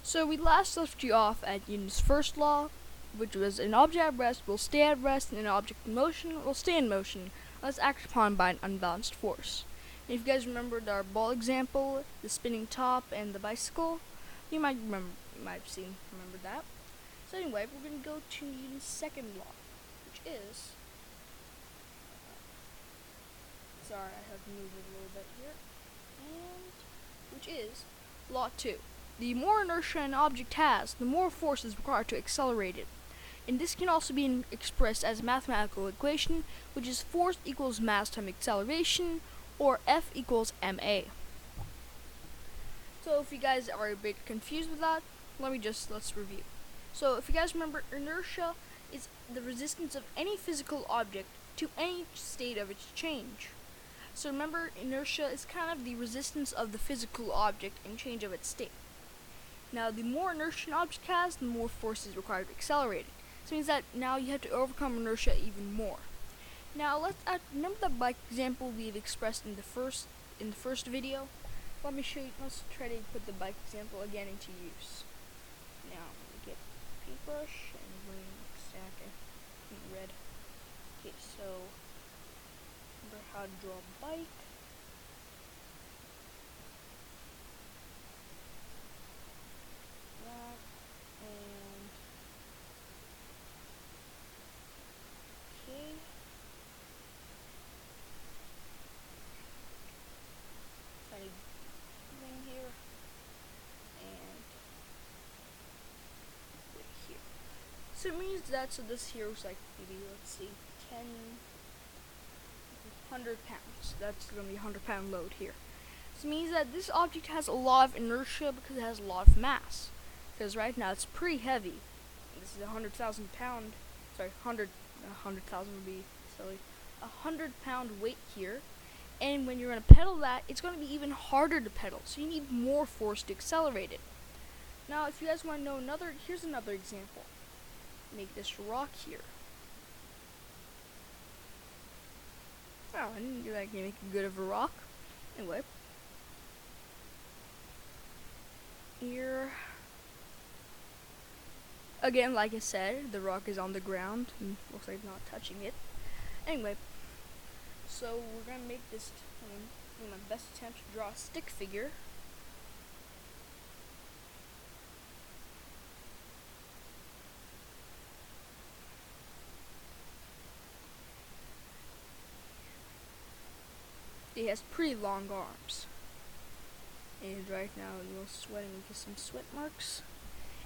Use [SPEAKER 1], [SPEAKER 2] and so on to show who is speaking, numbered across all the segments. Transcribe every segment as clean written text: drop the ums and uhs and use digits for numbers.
[SPEAKER 1] So we last left you off at Newton's first law, which was an object at rest will stay at rest and an object in motion will stay in motion unless acted upon by an unbalanced force. And if you guys remembered our ball example, the spinning top and the bicycle, you might remember that. So anyway, we're going to go to Newton's second law, which is sorry, I have to move it a little bit here. And which is law 2. The more inertia an object has, the more force is required to accelerate it. And this can also be expressed as a mathematical equation, which is force equals mass times acceleration, or F equals ma. So if you guys are a bit confused with that, let's review. So if you guys remember, inertia is the resistance of any physical object to any state of its change. So remember, inertia is kind of the resistance of the physical object and change of its state. Now, the more inertia an object has, the more force is required to accelerate it. So it means that now you have to overcome inertia even more. Now, remember the bike example we've expressed in the first video? Let's try to put the bike example again into use. Now, get a paintbrush and bring stack and red. Okay, so remember how to draw a bike. So it means that, this here is like maybe, let's see, 100 pounds. That's going to be a 100-pound load here. So it means that this object has a lot of inertia because it has a lot of mass. Because right now it's pretty heavy. This is 100,000 pound, sorry, 100,000 would be silly. 100-pound weight here. And when you're going to pedal that, it's going to be even harder to pedal. So you need more force to accelerate it. Now, if you guys want to know here's another example. Make this rock here. Oh, I didn't do that. Can you make it good of a rock? Anyway. Here. Again, like I said, the rock is on the ground and looks like not touching it. Anyway. So we're gonna make this, do my best attempt to draw a stick figure. He has pretty long arms. And right now I'm a little sweating because some sweat marks.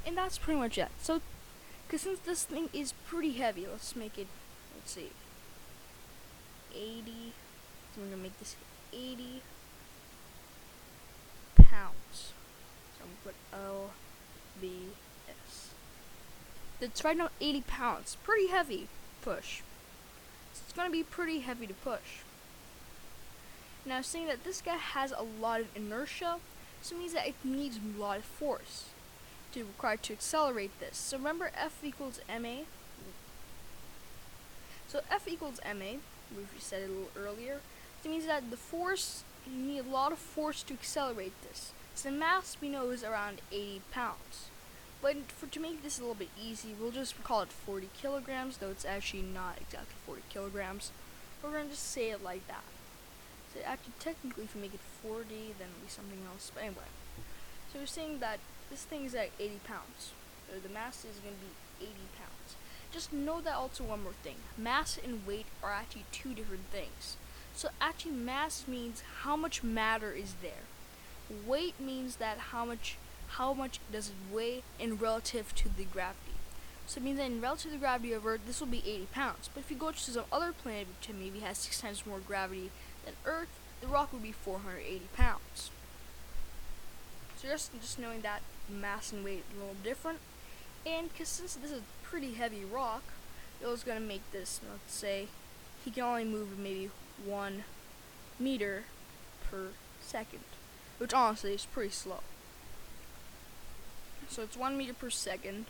[SPEAKER 1] And that's pretty much it. So, because since this thing is pretty heavy, let's see, 80. So I'm going to make this 80 pounds. So I'm going to put LBS. It's right now 80 pounds. Pretty heavy push. So it's going to be pretty heavy to push. Now, saying that this guy has a lot of inertia, so it means that it needs a lot of force required to accelerate this. So remember F equals ma? So F equals ma, which we said a little earlier, so it means that you need a lot of force to accelerate this. So the mass we know is around 80 pounds. But to make this a little bit easy, we'll just call it 40 kilograms, though it's actually not exactly 40 kilograms. We're going to just say it like that. So actually, technically, if we make it 40, then it'll be something else. But anyway, so we're saying that this thing is at 80 pounds. So the mass is going to be 80 pounds. Just know that also one more thing. Mass and weight are actually two different things. So actually, mass means how much matter is there. Weight means that how much does it weigh in relative to the gravity. So it means that in relative to the gravity of Earth, this will be 80 pounds. But if you go to some other planet which maybe has 6 times more gravity than Earth, the rock would be 480 pounds. So just knowing that mass and weight are a little different. And because since this is a pretty heavy rock, it was going to make this, let's say, he can only move maybe 1 meter per second, which honestly is pretty slow. So it's 1 meter per second.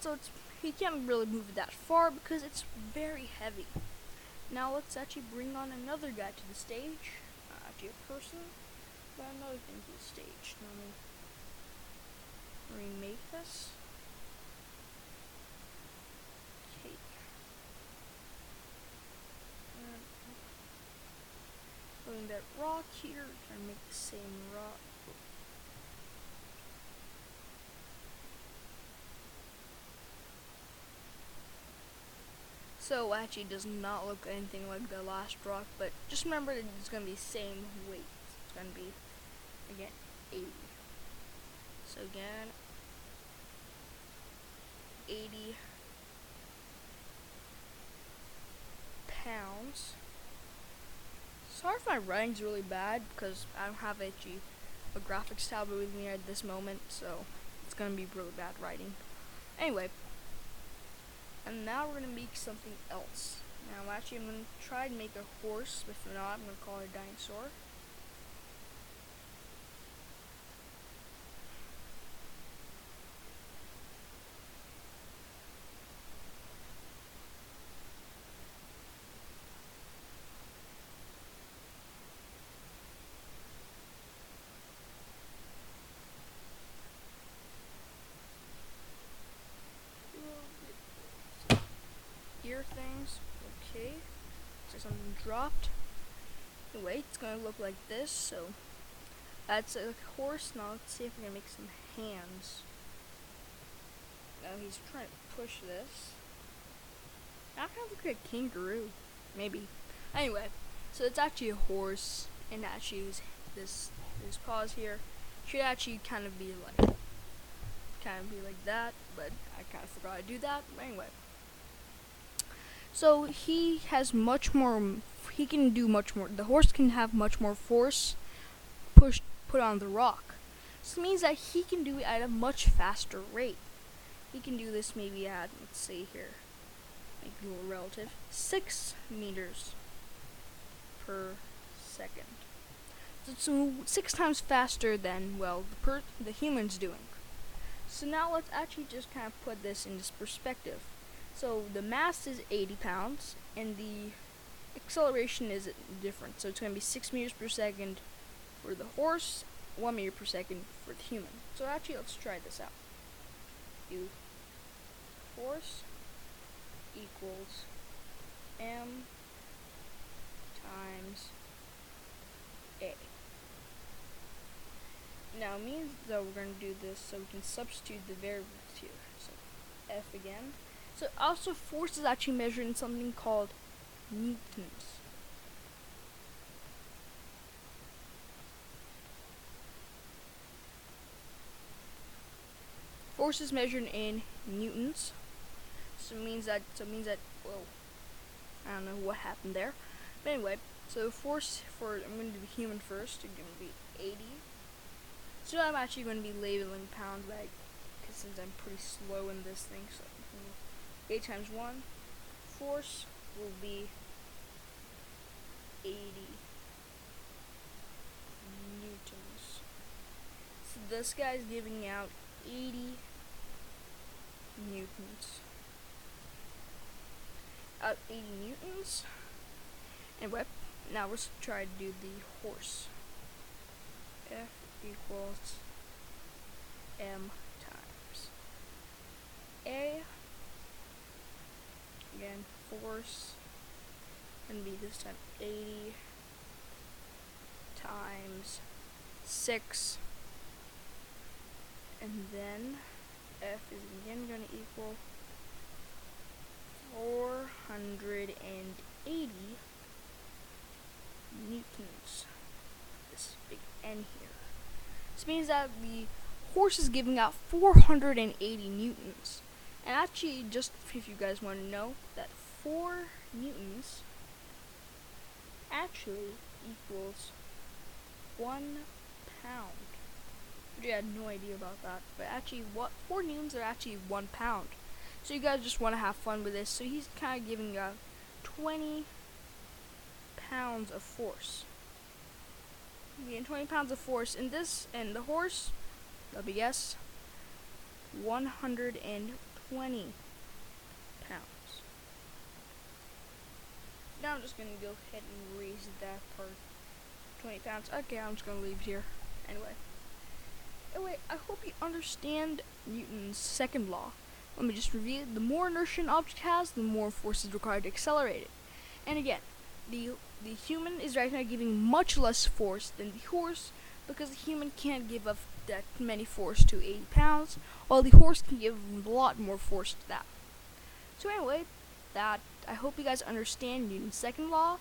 [SPEAKER 1] So he can't really move it that far because it's very heavy. Now let's actually bring on another guy to the stage. Actually a person, but another thing to the stage. this. Okay. Putting that rock here, trying to make the same rock. So actually does not look anything like the last rock, but just remember that it's gonna be same weight. It's gonna be again 80. So again 80 pounds. Sorry if my writing's really bad because I don't have a graphics tablet with me at this moment, so it's gonna be really bad writing. Anyway, and now we're gonna make something else. Now actually I'm gonna try to make a horse, but if not, I'm gonna call it a dinosaur. Ear things, okay. So something dropped. Anyway, it's gonna look like this. So that's a horse. Now let's see if we can make some hands. Now he's trying to push this. I kind of look like a kangaroo, maybe. Anyway, so it's actually a horse, and actually his paws here should actually kind of be like that, but I kind of forgot to do that. But anyway. So he has much more. He can do much more. The horse can have much more force put on the rock. So it means that he can do it at a much faster rate. He can do this maybe at, let's see here, make it a little relative, 6 meters per second. So it's 6 times faster than, well, the human's doing. So now let's actually just kind of put this in this perspective. So the mass is 80 pounds, and the acceleration is different. So it's going to be 6 meters per second for the horse, 1 meter per second for the human. So actually, let's try this out. Do force equals m times a. Now it means that we're going to do this so we can substitute the variables here. So F again. So also force is actually measured in something called newtons. Force is measured in newtons. So it means that whoa, I don't know what happened there. But anyway, so force for, I'm going to do the human first. It's going to be 80. So I'm actually going to be labeling pounds, like, because since I'm pretty slow in this thing, so 8 times 1, force will be 80 newtons. So this guy's giving out 80 newtons. 80 newtons. Anyway, now let's try to do the horse. F equals m times a. Again, force gonna be this time 80 times 6, and then F is again gonna equal 480 newtons. This big N here. This means that the horse is giving out 480 newtons. And actually, just if you guys want to know, that 4 newtons actually equals 1 pound. I had no idea about that, but actually, 4 newtons are actually 1 pound. So you guys just want to have fun with this. So he's kind of giving out 20 pounds of force. Again, 20 pounds of force in this, and the horse, WS, 120 pounds. Now I'm just going to go ahead and raise that part 20 pounds. Okay, I'm just going to leave it here. Anyway, Anyway, I hope you understand Newton's second law. Let me just review it. The more inertia an object has, the more force is required to accelerate it. And again, the human is right now giving much less force than the horse, because the human can't give up that many force to 80 pounds, while the horse can give a lot more force to that. So anyway, that I hope you guys understand Newton's second law,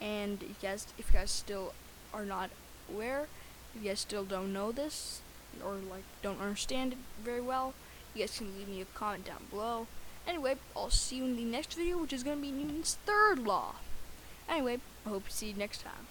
[SPEAKER 1] and if you guys still are not aware, if you guys still don't know this, or like don't understand it very well, you guys can leave me a comment down below. Anyway, I'll see you in the next video, which is going to be Newton's third law. Anyway, I hope to see you next time.